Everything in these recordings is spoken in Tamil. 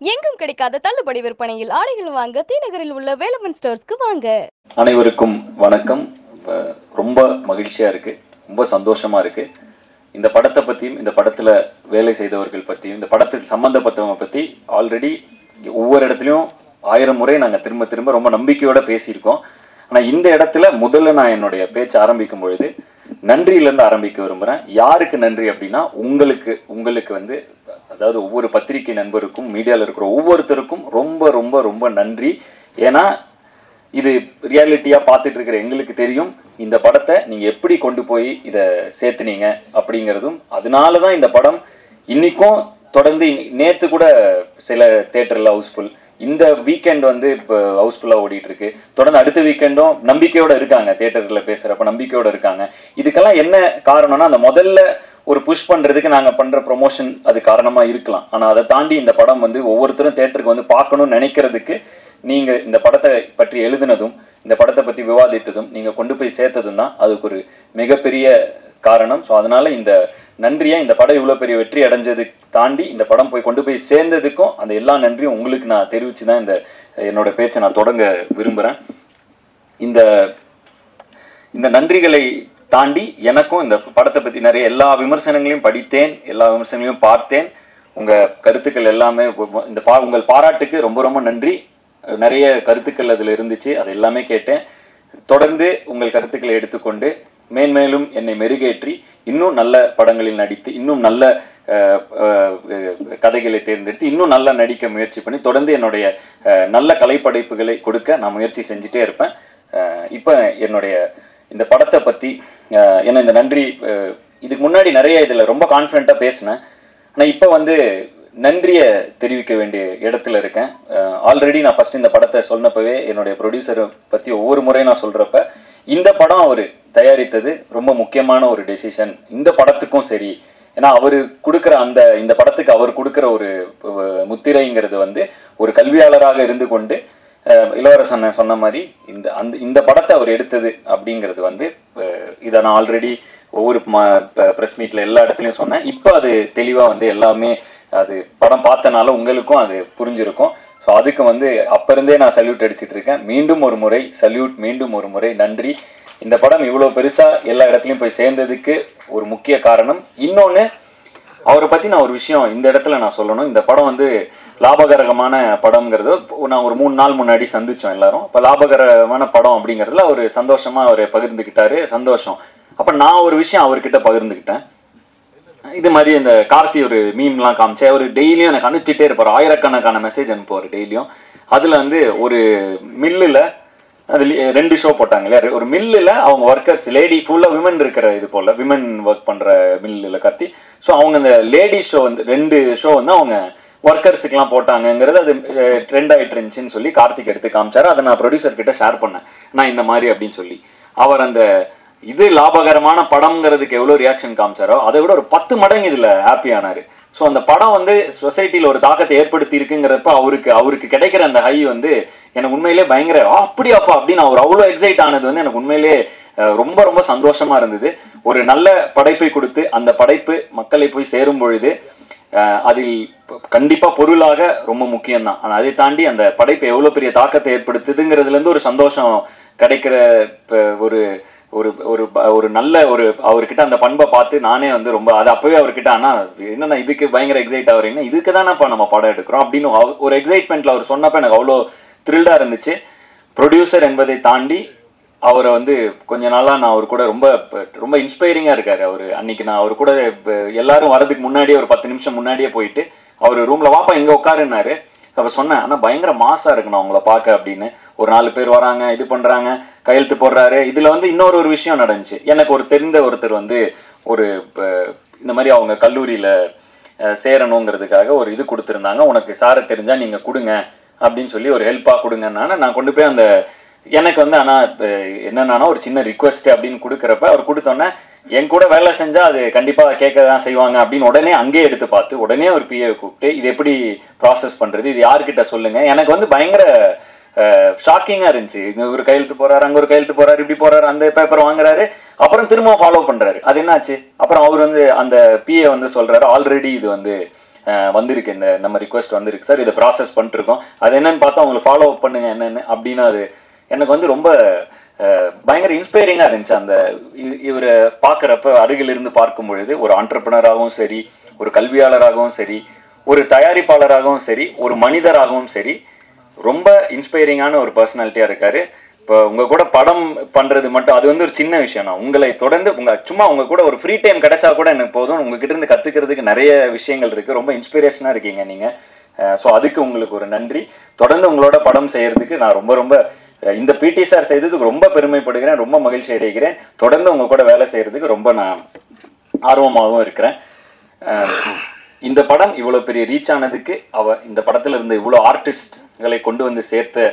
எங்கும் கிடைக்காத தள்ளுபடி விற்பனையில் ஆடைகள் வாங்க தீநகரில் உள்ள வேலவன் ஸ்டோர்ஸ்க்கு வாங்க. அனைவருக்கும் வணக்கம். ரொம்ப மகிழ்ச்சியா இருக்கு, ரொம்ப சந்தோஷமா இருக்கு. இந்த படத்தை பற்றியும் இந்த படத்தில் வேலை செய்தவர்கள் பற்றியும் இந்த படத்தில் சம்மந்தப்பட்டவங்க பற்றி ஆல்ரெடி ஒவ்வொரு இடத்துலையும் 1000 முறை நாங்கள் திரும்ப திரும்ப ரொம்ப நம்பிக்கையோடு பேசியிருக்கோம். ஆனால் இந்த இடத்துல முதல்ல நான் என்னுடைய பேச்சு ஆரம்பிக்கும் பொழுது நன்றியிலேருந்து ஆரம்பிக்க விரும்புகிறேன். யாருக்கு நன்றி அப்படின்னா உங்களுக்கு வந்து அதாவது ஒவ்வொரு பத்திரிகை நண்பருக்கும் மீடியாவில் இருக்கிற ஒவ்வொருத்தருக்கும் ரொம்ப ரொம்ப ரொம்ப நன்றி. ஏன்னா இது ரியாலிட்டியாக பார்த்துட்டு இருக்கிற எங்களுக்கு தெரியும் இந்த படத்தை நீங்கள் எப்படி கொண்டு போய் இதை சேர்த்துனீங்க அப்படிங்கிறதும். அதனால தான் இந்த படம் இன்றைக்கும் தொடர்ந்து நேற்று கூட சில தேட்டரில் ஹவுஸ்ஃபுல், இந்த வீக்கெண்ட் வந்து இப்போ ஹவுஸ்ஃபுல்லாக ஓடிட்டுருக்கு. தொடர்ந்து அடுத்த வீக்கெண்டும் நம்பிக்கையோடு இருக்காங்க, தேட்டரில் பேசுகிறப்ப நம்பிக்கையோடு இருக்காங்க. இதுக்கெல்லாம் என்ன காரணம்னா அந்த முதல்ல ஒரு புஷ் பண்ணுறதுக்கு நாங்கள் பண்ணுற ப்ரொமோஷன் அது காரணமாக இருக்கலாம். ஆனால் அதை தாண்டி இந்த படம் வந்து ஒவ்வொருத்தரும் தேட்டருக்கு வந்து பார்க்கணும்னு நினைக்கிறதுக்கு நீங்கள் இந்த படத்தை பற்றி எழுதுனதும் இந்த படத்தை பற்றி விவாதித்ததும் நீங்கள் கொண்டு போய் சேர்த்ததும் தான் அதுக்கு ஒரு மிகப்பெரிய காரணம். ஸோ அதனால் இந்த நன்றியை இந்த படம் இவ்வளோ பெரிய வெற்றி அடைஞ்சதுக்கு தாண்டி இந்த படம் போய் கொண்டு போய் சேர்ந்ததுக்கும் அந்த எல்லா நன்றியும் உங்களுக்கு நான் தெரிவித்து தான் என்னோட பேச்சை நான் தொடங்க விரும்புகிறேன். இந்த நன்றிகளை தாண்டி எனக்கும் இந்த படத்தை பற்றி நிறைய எல்லா விமர்சனங்களையும் படித்தேன், எல்லா விமர்சனங்களையும் பார்த்தேன். உங்கள் கருத்துக்கள் எல்லாமே உங்கள் பாராட்டுக்கு ரொம்ப ரொம்ப நன்றி. நிறைய கருத்துக்கள் அதில் இருந்துச்சு, அது எல்லாமே கேட்டேன். தொடர்ந்து உங்கள் கருத்துக்களை எடுத்துக்கொண்டு மேன்மேலும் என்னை மெருகேற்றி இன்னும் நல்ல படங்களில் நடித்து இன்னும் நல்ல கதைகளை தேர்ந்தெடுத்து இன்னும் நல்லா நடிக்க முயற்சி பண்ணி தொடர்ந்து என்னுடைய நல்ல கலைப்படைப்புகளை கொடுக்க நான் முயற்சி செஞ்சுட்டே இருப்பேன். இப்போ என்னுடைய இந்த படத்தை பற்றி என்ன இந்த நன்றி இதுக்கு முன்னாடி நிறைய இதில் ரொம்ப கான்ஃபிடென்ட்டாக பேசினேன். ஆனால் இப்போ வந்து நன்றியை தெரிவிக்க வேண்டிய இடத்துல இருக்கேன். ஆல்ரெடி நான் ஃபஸ்ட் இந்த படத்தை சொன்னப்பவே என்னுடைய ப்ரொடியூசரை பற்றி ஒவ்வொரு முறையும் நான் சொல்கிறப்ப இந்த படம் அவர் தயாரித்தது ரொம்ப முக்கியமான ஒரு டெசிஷன் இந்த படத்துக்கும் சரி. ஏன்னா அவர் கொடுக்குற இந்த படத்துக்கு அவர் கொடுக்குற ஒரு முத்திரைங்கிறது வந்து ஒரு கல்வியாளராக இருந்து கொண்டு இளவரசன் சொன்ன மாதிரி இந்த படத்தை அவர் எடுத்தது அப்படிங்கிறது வந்து இதை நான் ஆல்ரெடி ஒவ்வொரு ப்ரெஸ் மீட்டில் எல்லா இடத்துலையும் சொன்னேன். இப்போ அது தெளிவாக வந்து எல்லாமே அது படம் பார்த்தனால உங்களுக்கும் அது புரிஞ்சிருக்கும். ஸோ அதுக்கு வந்து அப்போ இருந்தே நான் சல்யூட் அடிச்சுட்டு இருக்கேன். மீண்டும் ஒரு முறை சல்யூட், மீண்டும் ஒரு முறை நன்றி. இந்த படம் இவ்வளோ பெருசாக எல்லா இடத்துலையும் போய் சேர்ந்ததுக்கு ஒரு முக்கிய காரணம். இன்னொன்று, அவரை பற்றி நான் ஒரு விஷயம் இந்த இடத்துல நான் சொல்லணும். இந்த படம் வந்து லாபகரமான படம்ங்கிறது நான் ஒரு 3 நாள் முன்னாடி சந்தித்தோம் எல்லாரும். இப்போ லாபகரமான படம் அப்படிங்கிறதுல அவர் சந்தோஷமாக அவர் பகிர்ந்துக்கிட்டாரு, சந்தோஷம். அப்போ நான் ஒரு விஷயம் அவர்கிட்ட பகிர்ந்துக்கிட்டேன். இது மாதிரி இந்த கார்த்தி ஒரு மீம்லாம் காமிச்சேன். அவர் டெய்லியும் எனக்கு அனுப்பிச்சிட்டே இருப்பார், ஆயிரக்கணக்கான மெசேஜ் அனுப்புவார் டெய்லியும். அதில் வந்து ஒரு மில்லில் அது 2 ஷோ போட்டாங்க இல்லையா, ஒரு மில்லில் அவங்க ஒர்க்கர்ஸ் லேடி ஃபுல்லாக விமன் இருக்கிற இது போல் விமன் ஒர்க் பண்ணுற மில்லில் கார்த்தி. ஸோ அவங்க இந்த லேடி ஷோ வந்து 2 ஷோ வந்து அவங்க ஒர்க்கர்ஸுக்கெலாம் போட்டாங்கங்கிறது அது ட்ரெண்ட் ஆகிட்டு இருந்துச்சுன்னு சொல்லி கார்த்திக் எடுத்து காமிச்சார். அதை நான் ப்ரொடியூசர் கிட்ட ஷேர் பண்ணேன், நான் இந்த மாதிரி அப்படின்னு சொல்லி. அவர் அந்த இது லாபகரமான படம்ங்கிறதுக்கு எவ்வளோ ரியாக்ஷன் காமிச்சாரோ அதை விட ஒரு 10 மடங்கு இதில் ஹாப்பி ஆனார். ஸோ அந்த படம் வந்து சொசைட்டியில் ஒரு தாக்கத்தை ஏற்படுத்தி இருக்குங்கிறப்ப அவருக்கு கிடைக்கிற அந்த ஹை வந்து எனக்கு உண்மையிலே பயங்கர அப்படியாப்பா அப்படின்னு அவர் அவ்வளோ எக்ஸைட் ஆனது வந்து எனக்கு உண்மையிலே ரொம்ப ரொம்ப சந்தோஷமா இருந்தது. ஒரு நல்ல படைப்பை கொடுத்து அந்த படைப்பு மக்களை போய் சேரும் பொழுது அதில் கண்டிப்பாக பொருளாக ரொம்ப முக்கியம்தான். ஆனால் அதை தாண்டி அந்த படைப்பு எவ்வளோ பெரிய தாக்கத்தை ஏற்படுத்துதுங்கிறதுலேருந்து ஒரு சந்தோஷம் கிடைக்கிற ஒரு ஒரு ஒரு ஒரு நல்ல ஒரு அவர்கிட்ட அந்த பண்பை பார்த்து நானே வந்து ரொம்ப அது அப்பவே அவர்கிட்ட ஆனால் என்னன்னா இதுக்கு பயங்கர எக்ஸைட் ஆகிறீங்கன்னா இதுக்கு தானேப்பா நம்ம படம் எடுக்கிறோம் அப்படின்னு ஒரு எக்ஸைட்மெண்ட்டில் அவர் சொன்னப்போ எனக்கு அவ்வளோ த்ரில்டாக இருந்துச்சு. ப்ரொடியூசர் என்பதை தாண்டி அவரை வந்து கொஞ்ச நாளாக நான் அவர் கூட ரொம்ப ரொம்ப இன்ஸ்பைரிங்காக இருக்கார். அவர் அன்னைக்கு நான் அவர் கூட எல்லாரும் வரதுக்கு முன்னாடியே ஒரு 10 நிமிஷம் முன்னாடியே போயிட்டு அவர் ரூமில் வாப்பா இங்கே உட்காருன்னாரு. அப்போ சொன்னேன், ஆனால் பயங்கர மாசாக இருக்கணும் அவங்கள பார்க்க அப்படின்னு. ஒரு 4 பேர் வராங்க, இது பண்ணுறாங்க, கையெழுத்து போடுறாரு. இதில் வந்து இன்னொரு விஷயம் நடந்துச்சு. எனக்கு ஒரு தெரிந்த ஒருத்தர் வந்து ஒரு இந்த மாதிரி அவங்க கல்லூரியில் சேரணுங்கிறதுக்காக ஒரு இது கொடுத்துருந்தாங்க, உனக்கு சாரை தெரிஞ்சால் நீங்கள் கொடுங்க அப்படின்னு சொல்லி ஒரு ஹெல்ப்பாக கொடுங்கன்னான நான் கொண்டு போய் அந்த எனக்கு வந்து ஆனால் என்னென்னா ஒரு சின்ன ரிக்வெஸ்ட் அப்படின்னு கொடுக்குறப்ப அவர் கொடுத்தோன்னே என் கூட வேலை செஞ்சால் அது கண்டிப்பாக கேட்க தான் செய்வாங்க அப்படின்னு உடனே அங்கேயே எடுத்து பார்த்து உடனே ஒரு பிஏவை கூப்பிட்டு இது எப்படி ப்ராசஸ் பண்ணுறது, இது யார்கிட்ட சொல்லுங்கள். எனக்கு வந்து பயங்கர ஷாக்கிங்காக இருந்துச்சு. இங்கே ஒரு கையெழுத்து போகிறாரு, அங்கே ஒரு கையெழுத்து போகிறாரு, இப்படி போகிறாரு, அந்த பேப்பர் வாங்குறாரு, அப்புறம் திரும்ப ஃபாலோ பண்ணுறாரு. அது என்னாச்சு? அப்புறம் அவர் வந்து அந்த பிஏ வந்து சொல்கிறாரு, ஆல்ரெடி இது வந்து வந்திருக்கு, இந்த நம்ம ரிக்வெஸ்ட் வந்திருக்கு சார், இதை ப்ராசஸ் பண்ணிருக்கோம், அது என்னன்னு பார்த்தா உங்களுக்கு ஃபாலோ அப் பண்ணுங்க என்னென்னு அப்படின்னு. அது எனக்கு வந்து ரொம்ப பயங்கர இன்ஸ்பைரிங்காக இருந்துச்சு. அந்த இவரை பார்க்குறப்ப அருகிலிருந்து பார்க்கும் பொழுது ஒரு ஆண்டர்பிரனராகவும் சரி, ஒரு கல்வியாளராகவும் சரி, ஒரு தயாரிப்பாளராகவும் சரி, ஒரு மனிதராகவும் சரி, ரொம்ப இன்ஸ்பைரிங்கான ஒரு பர்சனாலிட்டியாக இருக்காரு. இப்போ உங்கள் கூட படம் பண்ணுறது மட்டும் அது வந்து ஒரு சின்ன விஷயம் தான். உங்களை தொடர்ந்து சும்மா உங்கள் கூட ஒரு ஃப்ரீ டைம் கிடைச்சா கூட எனக்கு போதும். உங்ககிட்ட இருந்து கற்றுக்கிறதுக்கு நிறைய விஷயங்கள் இருக்குது. ரொம்ப இன்ஸ்பிரேஷனாக இருக்கீங்க நீங்கள். ஸோ அதுக்கு உங்களுக்கு ஒரு நன்றி. தொடர்ந்து உங்களோட படம் செய்கிறதுக்கு நான் ரொம்ப ரொம்ப இந்த பிடி சார் செய்ததுக்கு ரொம்ப பெருமைப்படுகிறேன், ரொம்ப மகிழ்ச்சி அடைகிறேன். தொடர்ந்து உங்கள் கூட வேலை செய்கிறதுக்கு ரொம்ப நான் ஆர்வமாகவும் இருக்கிறேன். இந்த படம் இவ்வளோ பெரிய ரீச் ஆனதுக்கு இந்த படத்தில் இருந்த இவ்வளோ ஆர்டிஸ்ட்களை கொண்டு வந்து சேர்த்த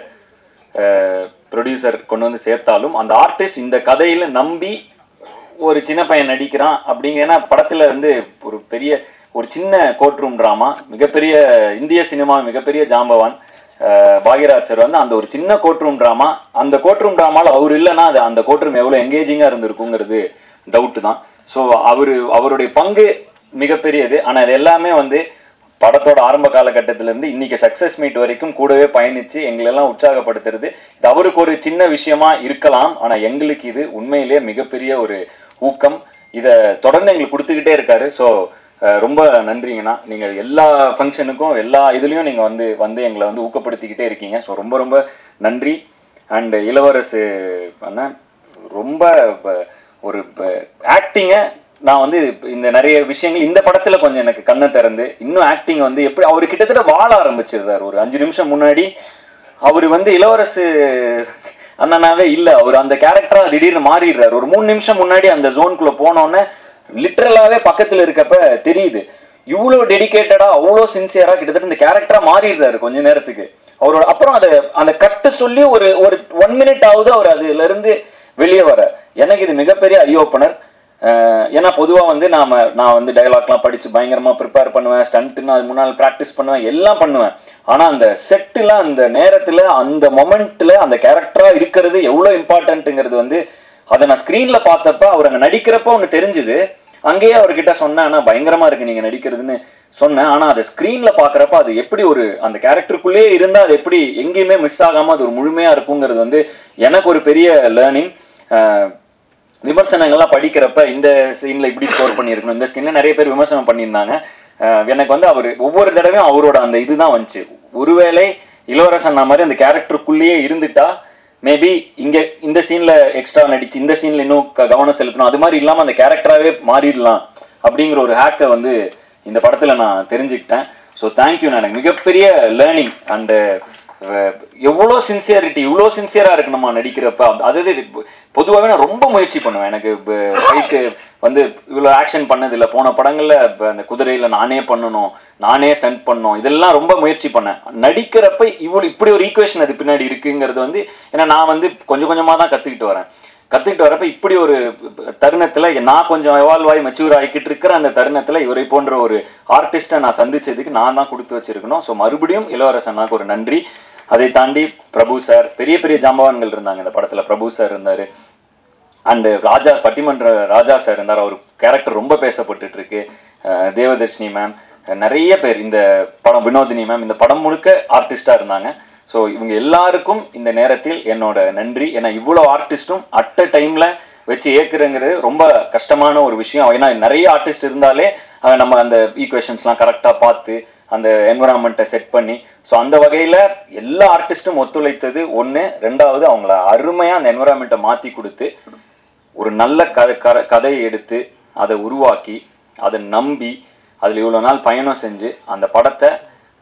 ப்ரொடியூசர் கொண்டு வந்து சேர்த்தாலும் அந்த ஆர்டிஸ்ட் இந்த கதையில் நம்பி ஒரு சின்ன பையன் நடிக்கிறான் அப்படிங்க. ஏன்னா படத்தில் வந்து ஒரு சின்ன கோர்ட் ரூம் ட்ராமா, மிகப்பெரிய இந்திய சினிமா மிகப்பெரிய ஜாம்பவான் பாக்யராஜ் சார் வந்து அந்த ஒரு சின்ன கோர்ட் ரூம் ட்ராமா, அந்த கோர்ட் ரூம் ட்ராமாவில் அவர் இல்லைன்னா அது அந்த கோர்ட் ரூம் எவ்வளோ எங்கேஜிங்காக இருந்திருக்குங்கிறது டவுட்டு தான். ஸோ அவருடைய பங்கு மிகப்பெரியது. ஆனால் இது எல்லாமே வந்து படத்தோட ஆரம்ப காலகட்டத்திலேருந்து இன்னைக்கு சக்ஸஸ் மீட் வரைக்கும் கூடவே பயணித்து எங்களெல்லாம் உற்சாகப்படுத்துறது. இது அவருக்கு ஒரு சின்ன விஷயமா இருக்கலாம், ஆனால் எங்களுக்கு இது உண்மையிலேயே மிகப்பெரிய ஒரு ஊக்கம். இதை தொடர்ந்து எங்களுக்கு கொடுத்துக்கிட்டே இருக்காரு. ஸோ ரொம்ப நன்றிங்கண்ணா. நீங்கள் எல்லா ஃபங்க்ஷனுக்கும் எல்லா இதுலேயும் நீங்கள் வந்து எங்களை வந்து ஊக்கப்படுத்திக்கிட்டே இருக்கீங்க. ஸோ ரொம்ப ரொம்ப நன்றி. அண்டு இளவரசு அண்ணன் ரொம்ப ஒரு ஆக்டிங்கை நான் வந்து இந்த நிறைய விஷயங்கள் இந்த படத்தில் கொஞ்சம் எனக்கு கண்ணை திறந்து இன்னும் ஆக்டிங் வந்து எப்படி அவர் கிட்டத்தட்ட வாழ ஆரம்பிச்சிருந்தார். ஒரு 5 நிமிஷம் முன்னாடி அவர் வந்து இளவரசு அண்ணனாவே இல்லை, அவர் அந்த கேரக்டராக திடீர்னு மாறிடுறாரு. ஒரு 3 நிமிஷம் முன்னாடி அந்த ஜோனுக்குள்ளே போனோன்னே லிட்ரலாகவே பக்கத்தில் இருக்கப்ப தெரியுது இவ்வளோ டெடிக்கேட்டடாக அவ்வளோ சின்சியராக கிட்டத்தட்ட இந்த கேரக்டராக மாறிடுறாரு கொஞ்ச நேரத்துக்கு. அவரோட அப்புறம் அந்த கட்டு சொல்லி ஒரு 1 மினிட் ஆகுது அவர் அதுலேருந்து வெளியே வர. எனக்கு இது மிகப்பெரிய ஐ ஓப்பனர். ஏன்னா பொதுவாக வந்து நான் வந்து டயலாக்லாம் படித்து பயங்கரமாக ப்ரிப்பேர் பண்ணுவேன், ஸ்டண்ட்டுன்னு அது முன்னால் ப்ராக்டிஸ் பண்ணுவேன், எல்லாம் பண்ணுவேன். ஆனால் அந்த செட்டில் அந்த நேரத்தில் அந்த மொமெண்ட்டில் அந்த கேரக்டராக இருக்கிறது எவ்வளோ இம்பார்ட்டன்ட்டுங்கிறது வந்து அதை நான் ஸ்க்ரீனில் பார்த்தப்ப அவர் அங்கே நடிக்கிறப்ப ஒன்று தெரிஞ்சுது. அங்கேயே அவர்கிட்ட சொன்னேன், ஆனால் பயங்கரமாக இருக்குது நீங்கள் நடிக்கிறதுன்னு சொன்னேன். ஆனால் அதை ஸ்க்ரீனில் பார்க்குறப்ப அது எப்படி அந்த கேரக்டருக்குள்ளேயே இருந்தால் அது எப்படி எங்கேயுமே மிஸ் ஆகாமல் அது ஒரு முழுமையாக இருக்குங்கிறது வந்து எனக்கு ஒரு பெரிய லேர்னிங். விமர்சனங்கள்லாம் படிக்கிறப்ப இந்த சீனில் இப்படி ஸ்கோர் பண்ணியிருக்கணும், இந்த சீனில் நிறைய பேர் விமர்சனம் பண்ணியிருந்தாங்க. எனக்கு வந்து அவர் ஒவ்வொரு தடவையும் அவரோட அந்த இதுதான் வந்துச்சு. ஒருவேளை இளவரசன் மாதிரி அந்த கேரக்டருக்குள்ளேயே இருந்துட்டா மேபி இங்கே இந்த சீனில் எக்ஸ்ட்ரா நடிச்சு இந்த சீனில் இன்னும் கவனம் செலுத்தணும், அது மாதிரி இல்லாமல் அந்த கேரக்டராகவே மாறிடலாம் அப்படிங்கிற ஒரு ஹேக்கை வந்து இந்த படத்தில் நான் தெரிஞ்சுக்கிட்டேன். So thank you. நான் எனக்கு மிகப்பெரிய லேர்னிங். அந்த எவ்வளோ சின்சியரிட்டி, இவ்வளோ சின்சியராக இருக்கு நம்ம நடிக்கிறப்ப. அதாவது பொதுவாகவே நான் ரொம்ப முயற்சி பண்ணுவேன். எனக்கு பைக்கு வந்து இவ்வளோ ஆக்ஷன் பண்ணதில்லை. போன படங்களில் அந்த குதிரையில் நானே பண்ணணும், நானே ஸ்டண்ட் பண்ணணும், இதெல்லாம் ரொம்ப முயற்சி பண்ணேன். நடிக்கிறப்ப இப்படி ஒரு ஈக்குவேஷன் அது பின்னாடி இருக்குங்கிறது வந்து ஏன்னா நான் வந்து கொஞ்சம் கொஞ்சமாக தான் கற்றுக்கிட்டு வரப்ப இப்படி ஒரு தருணத்தில் நான் கொஞ்சம் எவால்வ் ஆகி மெச்சூர் ஆகிக்கிட்டு இருக்கிற அந்த தருணத்தில் இவரை போன்ற ஒரு ஆர்டிஸ்ட்டை நான் சந்திச்சதுக்கு நான் தான் கொடுத்து வச்சிருக்கணும். ஸோ மறுபடியும் இளவரசனாக்கு ஒரு நன்றி. அதை தாண்டி பிரபு சார், பெரிய பெரிய ஜாம்பவான்கள் இருந்தாங்க இந்த படத்தில். பிரபு சார் இருந்தார், அண்டு பட்டிமன்ற ராஜா சார் இருந்தார். அவர் கேரக்டர் ரொம்ப பேசப்பட்டு இருக்கு. தேவதர்ஷினி மேம், நிறைய பேர் இந்த படம், வினோதினி மேம், இந்த படம் முழுக்க ஆர்டிஸ்டாக இருந்தாங்க. ஸோ இவங்க எல்லாருக்கும் இந்த நேரத்தில் என்னோட நன்றி. ஏன்னா இவ்வளோ ஆர்டிஸ்ட்டும் அட் அ டைமில் வச்சு ஏற்கிறங்கிறது ரொம்ப கஷ்டமான ஒரு விஷயம். ஏன்னா நிறைய ஆர்டிஸ்ட் இருந்தாலே நம்ம அந்த ஈக்குவேஷன்ஸ்லாம் கரெக்டாக பார்த்து அந்த என்விரான்மெண்ட்டை செட் பண்ணி, ஸோ அந்த வகையில் எல்லா ஆர்டிஸ்ட்டும் ஒத்துழைத்தது ஒன்று. ரெண்டாவது அவங்கள அருமையாக அந்த என்விரான்மெண்ட்டை மாற்றி கொடுத்து ஒரு நல்ல கதையை எடுத்து அதை உருவாக்கி அதை நம்பி அதில் இவ்வளோ நாள் பயணம் செஞ்சு அந்த படத்தை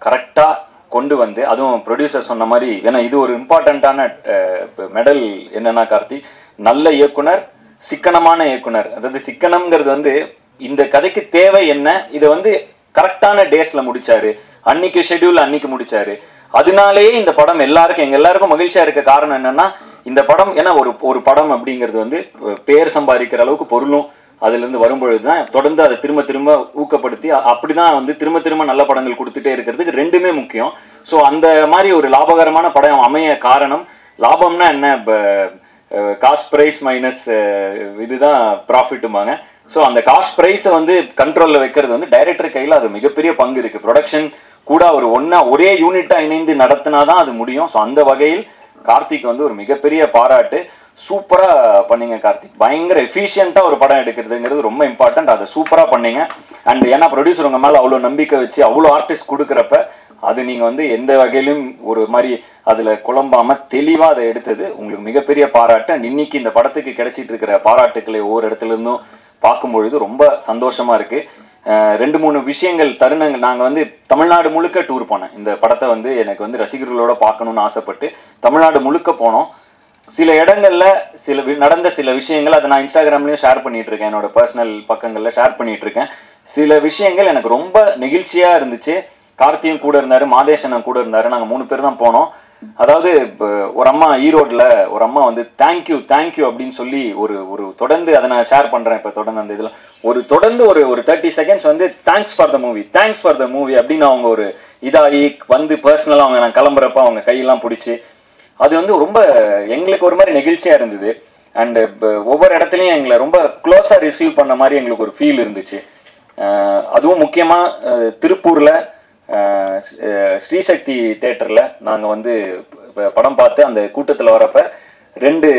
கரெக்டாக கொண்டு வந்து, அதுவும் ப்ரொடியூசர் சொன்ன மாதிரி, ஏன்னா இது ஒரு இம்பார்ட்டண்ட்டான மெடல் என்னன்னா கார்த்தி, நல்ல இயக்குனர், சிக்கனமான இயக்குனர். அதாவது சிக்கனம்ங்கிறது வந்து இந்த கதைக்கு தேவை என்ன, இதை வந்து கரெக்டான டேஸில் முடிச்சாரு, அன்னைக்கு ஷெட்யூல் அன்னைக்கு முடிச்சாரு. அதனாலேயே இந்த படம் எங்க எல்லாருக்கும் மகிழ்ச்சியாக இருக்க காரணம் என்னன்னா இந்த படம், ஏன்னா ஒரு படம் அப்படிங்கிறது வந்து பேர் சம்பாதிக்கிற அளவுக்கு பொருளும் அதுலேருந்து வரும்பொழுது தான் தொடர்ந்து அதை திரும்ப ஊக்கப்படுத்தி அப்படிதான் வந்து திரும்ப நல்ல படங்கள் கொடுத்துட்டே இருக்கிறதுக்கு ரெண்டுமே முக்கியம். ஸோ அந்த மாதிரி ஒரு லாபகரமான படம் அமைய காரணம், லாபம்னா என்ன, காஸ்ட் ப்ரைஸ் மைனஸ் இதுதான் ப்ராஃபிட்டுமாங்க. ஸோ அந்த காஸ்ட் ப்ரைஸை வந்து கண்ட்ரோலில் வைக்கிறது வந்து டைரக்டர் கையில் அது மிகப்பெரிய பங்கு இருக்குது. ப்ரொடக்ஷன் கூட ஒரு ஒரே யூனிட்டாக இணைந்து நடத்தினாதான் அது முடியும். ஸோ அந்த வகையில் கார்த்திக் வந்து ஒரு மிகப்பெரிய பாராட்டு. சூப்பராக பண்ணீங்க கார்த்திக். பயங்கர எஃபிஷியண்ட்டாக ஒரு படம் எடுக்கிறதுங்கிறது ரொம்ப இம்பார்ட்டன்ட். அதை சூப்பராக பண்ணீங்க. அண்ட் ஏன்னா ப்ரொடியூசர் உங்கள் மேலே அவ்வளோ நம்பிக்கை வச்சு அவ்வளோ ஆர்டிஸ்ட் கொடுக்குறப்ப அது நீங்கள் வந்து எந்த வகையிலும் ஒரு மாதிரி அதில் குழம்பாமல் தெளிவாக அதை எடுத்தது உங்களுக்கு மிகப்பெரிய பாராட்டு. அண்ட் இன்னைக்கு இந்த படத்துக்கு கிடைச்சிட்டு இருக்கிற பாராட்டுக்களை ஒவ்வொரு இடத்துல இருந்தும் பார்க்கும்பொழுது ரொம்ப சந்தோஷமாக இருக்குது. 2-3 விஷயங்கள் தருணங்கள். நாங்கள் வந்து தமிழ்நாடு முழுக்க டூர் போனேன். இந்த படத்தை வந்து எனக்கு வந்து ரசிகர்களோட பார்க்கணுன்னு ஆசைப்பட்டு தமிழ்நாடு முழுக்க போனோம். சில இடங்களில் நடந்த சில விஷயங்கள் அதை நான் இன்ஸ்டாகிராம்லேயும் ஷேர் பண்ணிட்டு இருக்கேன், என்னோட பர்சனல் பக்கங்களில் ஷேர் பண்ணிட்டு இருக்கேன். சில விஷயங்கள் எனக்கு ரொம்ப நெகிழ்ச்சியாக இருந்துச்சு. கார்த்தியும் கூட இருந்தார், மாதேஷனும் கூட இருந்தார். நாங்கள் 3 பேர் தான் போனோம். அதாவது ஒரு அம்மா ஈரோட்டில் ஒரு அம்மா வந்து தேங்க்யூ அப்படின்னு சொல்லி ஒரு தொடர்ந்து அதை நான் ஷேர் பண்ணுறேன். இப்போ தொடர்ந்து அந்த இதில் தொடர்ந்து ஒரு 30 செகண்ட்ஸ் வந்து தேங்க்ஸ் ஃபார் த மூவி அப்படின்னு அவங்க ஒரு இதாகி வந்து பர்சனலாக அவங்க நான் கிளம்புறப்ப அவங்க கையெல்லாம் பிடிச்சி அது வந்து ரொம்ப எங்களுக்கு ஒரு மாதிரி நெகிழ்ச்சியாக இருந்தது. அண்டு ஒவ்வொரு இடத்துலையும் எங்களை ரொம்ப க்ளோஸாக ரிசீவ் பண்ண மாதிரி எங்களுக்கு ஒரு ஃபீல் இருந்துச்சு. அதுவும் முக்கியமாக திருப்பூரில் ஸ்ரீசக்தி தேட்டரில் நாங்கள் வந்து படம் பார்த்து அந்த கூட்டத்தில் வரப்ப 2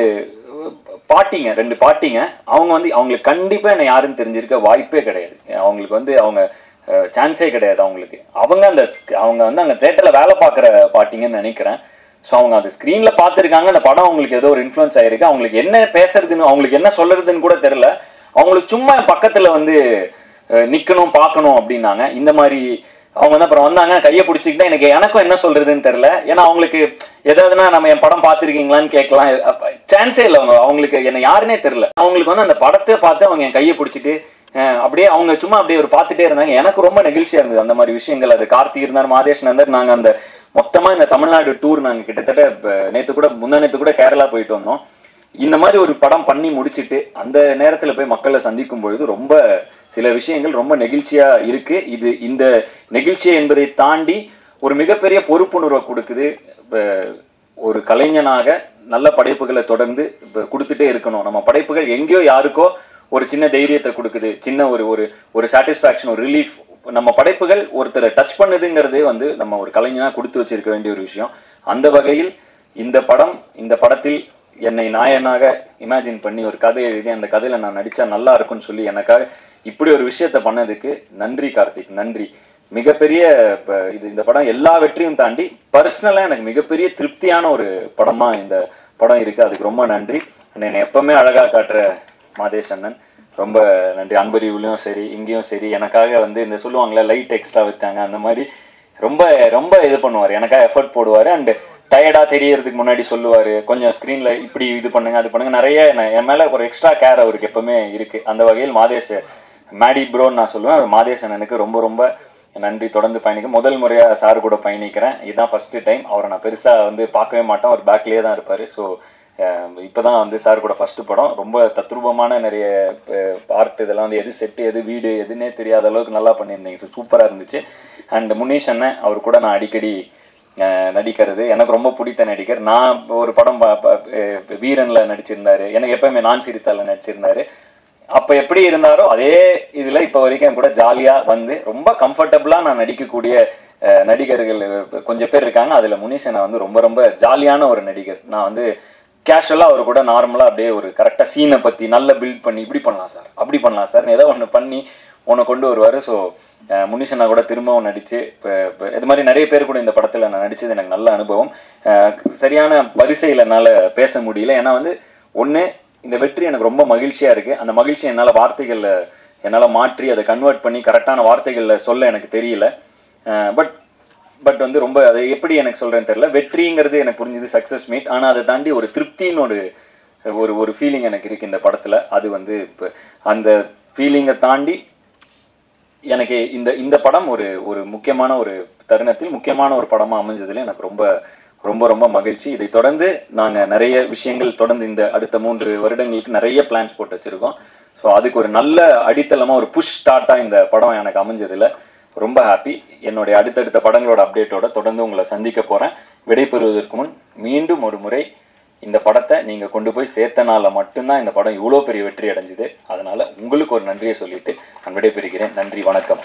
பாட்டிங்க அவங்க வந்து அவங்களுக்கு கண்டிப்பாக என்னை யாருன்னு தெரிஞ்சிருக்க வாய்ப்பே கிடையாது. அவங்களுக்கு வந்து அவங்க சான்ஸே கிடையாது. அவங்க வந்து அங்கே தேட்டரில் வேலை பார்க்குற பாட்டிங்கன்னு நினைக்கிறேன். ஸோ அவங்க அந்த ஸ்க்ரீனில் பார்த்துருக்காங்க. அந்த படம் அவங்களுக்கு ஏதோ ஒரு இன்ஃப்ளூயன்ஸ் ஆகிருக்கு. அவங்களுக்கு என்ன பேசுறதுன்னு அவங்களுக்கு என்ன சொல்கிறதுன்னு கூட தெரில. அவங்களுக்கு சும்மா பக்கத்தில் வந்து நிற்கணும் பார்க்கணும் அப்படின்னாங்க. இந்த மாதிரி அவங்க வந்து அப்புறம் வந்தாங்க, கையை பிடிச்சிக்கிட்டா எனக்கும் என்ன சொல்றதுன்னு தெரியல. ஏன்னா அவங்களுக்கு எதாவதுன்னா நம்ம என் படம் பார்த்துருக்கீங்களான்னு கேட்கலாம், சான்ஸே இல்லை. அவங்களுக்கு என்ன யாருன்னே தெரியல. அவங்களுக்கு வந்து அந்த படத்தை பார்த்து அவங்க என் கையை பிடிச்சிட்டு அப்படியே அவங்க சும்மா அப்படியே ஒரு பார்த்துட்டே இருந்தாங்க. எனக்கு ரொம்ப நெகிழ்ச்சியா இருந்தது அந்த மாதிரி விஷயங்கள். அது கார்த்திக் இருந்தார், மாதேஷன் இருந்தார். நாங்கள் அந்த மொத்தமாக இந்த தமிழ்நாடு டூர் நாங்கள் கிட்டத்தட்ட முந்தானேத்து கூட கேரளா போயிட்டு வந்தோம். இந்த மாதிரி ஒரு படம் பண்ணி முடிச்சுட்டு அந்த நேரத்தில் போய் மக்களை சந்திக்கும் பொழுது ரொம்ப சில விஷயங்கள் ரொம்ப நெகிழ்ச்சியா இருக்கு. இந்த நெகிழ்ச்சி என்பதை தாண்டி ஒரு மிகப்பெரிய பொறுப்புணர்வை கொடுக்குது. ஒரு கலைஞனாக நல்ல படைப்புகளை தொடர்ந்து கொடுத்துட்டே இருக்கணும். நம்ம படைப்புகள் எங்கேயோ யாருக்கோ ஒரு சின்ன தைரியத்தை கொடுக்குது, சின்ன ஒரு சாட்டிஸ்ஃபேக்ஷன், ஒரு ரிலீஃப். நம்ம படைப்புகள் ஒருத்தரை டச் பண்ணுதுங்கிறதே வந்து நம்ம ஒரு கலைஞனா கொடுத்து வச்சிருக்க வேண்டிய ஒரு விஷயம். அந்த வகையில் இந்த படத்தில் என்னை நாயனாக இமேஜின் பண்ணி ஒரு கதை எழுதி அந்த கதையில நான் நடிச்சா நல்லா இருக்கும்னு சொல்லி எனக்காக இப்படி ஒரு விஷயத்த பண்ணதுக்கு நன்றி கார்த்திக், நன்றி. மிகப்பெரிய இந்த படம் எல்லா வெற்றியும் தாண்டி பர்சனலா எனக்கு மிகப்பெரிய திருப்தியான ஒரு படமா இந்த படம் இருக்கு. அதுக்கு ரொம்ப நன்றி. என்னை எப்பவுமே அழகா காட்டுற மாதேஷ் அண்ணன் ரொம்ப நன்றி. அன்பறிவுலையும் சரி இங்கேயும் சரி எனக்காக வந்து இந்த சொல்லுவாங்களே லைட் எக்ஸ்ட்ரா வச்சாங்க அந்த மாதிரி ரொம்ப ரொம்ப இது பண்ணுவார், எனக்காக எஃபர்ட் போடுவார். அண்ட் டயர்டா தெரியறதுக்கு முன்னாடி சொல்லுவார், கொஞ்சம் ஸ்க்ரீன்ல இப்படி இது பண்ணுங்க அது பண்ணுங்க, நிறைய என் மேல ஒரு எக்ஸ்ட்ரா கேர் அவருக்கு எப்பவுமே இருக்கு. அந்த வகையில் மாதேஷ் மேடி ப்ரோன்னு நான் சொல்லுவேன். மாதேஷ் அண்ணனுக்கு ரொம்ப ரொம்ப நன்றி. தொடர்ந்து பயணிக்க முதல் முறையாக சார் கூட பயணிக்கிறேன். இதுதான் ஃபர்ஸ்ட் டைம். அவரை நான் பெருசாக வந்து பார்க்கவே மாட்டேன், அவர் பேக்லேயே தான் இருப்பார். ஸோ இப்போ தான் வந்து சார் கூட ஃபஸ்ட்டு படம். ரொம்ப தத்ரூபமான நிறைய ஆர்ட் இதெல்லாம் வந்து எது செட்டு எது வீடு எதுன்னே தெரியாத அளவுக்கு நல்லா பண்ணியிருந்தீங்க. ஸோ சூப்பராக இருந்துச்சு. அண்ட் முனீஷ் அண்ணன் அவர் கூட நான் அடிக்கடி நடிக்கிறது எனக்கு ரொம்ப பிடித்த நடிகர். நான் ஒரு படம் வீரனில் நடிச்சிருந்தாரு, எனக்கு எப்பவுமே நான் சிரித்தால நடிச்சிருந்தாரு. அப்போ எப்படி இருந்தாரோ அதே இதில் இப்போ வரைக்கும் கூட ஜாலியாக வந்து ரொம்ப கம்ஃபர்டபுளாக நான் நடிக்கக்கூடிய நடிகர்கள் கொஞ்சம் பேர் இருக்காங்க. அதில் முனீஷனை வந்து ரொம்ப ரொம்ப ஜாலியான ஒரு நடிகர். நான் வந்து கேஷுவலாக அவர் கூட நார்மலாக அப்படியே ஒரு கரெக்டாக சீனை பற்றி நல்லா பில்ட் பண்ணி இப்படி பண்ணலாம் சார் அப்படி பண்ணலாம் சார் ஏதோ ஒன்று பண்ணி உன்னை கொண்டு வருவார். ஸோ முனிஷனா கூட திரும்பவும் நடித்து இப்போ இது மாதிரி நிறைய பேர் கூட இந்த படத்தில் நான் நடித்தது எனக்கு நல்ல அனுபவம். சரியான வரிசையில் என்னால் பேச முடியல. ஏன்னா வந்து ஒன்று இந்த வெற்றி எனக்கு ரொம்ப மகிழ்ச்சியாக இருக்குது. அந்த மகிழ்ச்சி என்னால் மாற்றி அதை கன்வெர்ட் பண்ணி கரெக்டான வார்த்தைகளில் சொல்ல எனக்கு தெரியல. பட் வந்து ரொம்ப அதை எப்படி எனக்கு சொல்கிறேன்னு தெரியல. வெற்றிங்கிறது எனக்கு புரிஞ்சுது, சக்ஸஸ் மீட். ஆனால் அதை தாண்டி ஒரு திருப்தின்னு ஒரு ஃபீலிங் எனக்கு இருக்குது இந்த படத்தில். அது வந்து இப்போ அந்த ஃபீலிங்கை தாண்டி எனக்கு இந்த படம் ஒரு முக்கியமான ஒரு தருணத்தில் முக்கியமான ஒரு படமாக அமைஞ்சதுல எனக்கு ரொம்ப ரொம்ப ரொம்ப மகிழ்ச்சி. இதை தொடர்ந்து நாங்கள் நிறைய விஷயங்கள் தொடர்ந்து இந்த அடுத்த 3 வருடங்களுக்கு நிறைய பிளான்ஸ் போட்டு வச்சுருக்கோம். ஸோ அதுக்கு ஒரு நல்ல அடித்தளமாக ஒரு புஷ் ஸ்டார்ட்டாக இந்த படம் எனக்கு அமைஞ்சதில் ரொம்ப ஹாப்பி. என்னுடைய அடுத்தடுத்த படங்களோட அப்டேட்டோட தொடர்ந்து உங்களை சந்திக்க போகிறேன். விடைபெறுவதற்கு முன் மீண்டும் ஒரு முறை இந்த படத்தை நீங்கள் கொண்டு போய் சேர்த்தனால மட்டும்தான் இந்த படம் இவ்வளோ பெரிய வெற்றி அடைஞ்சுது. அதனால் உங்களுக்கு ஒரு நன்றியை சொல்லிட்டு நான் விடைபெறுகிறேன். நன்றி, வணக்கம்.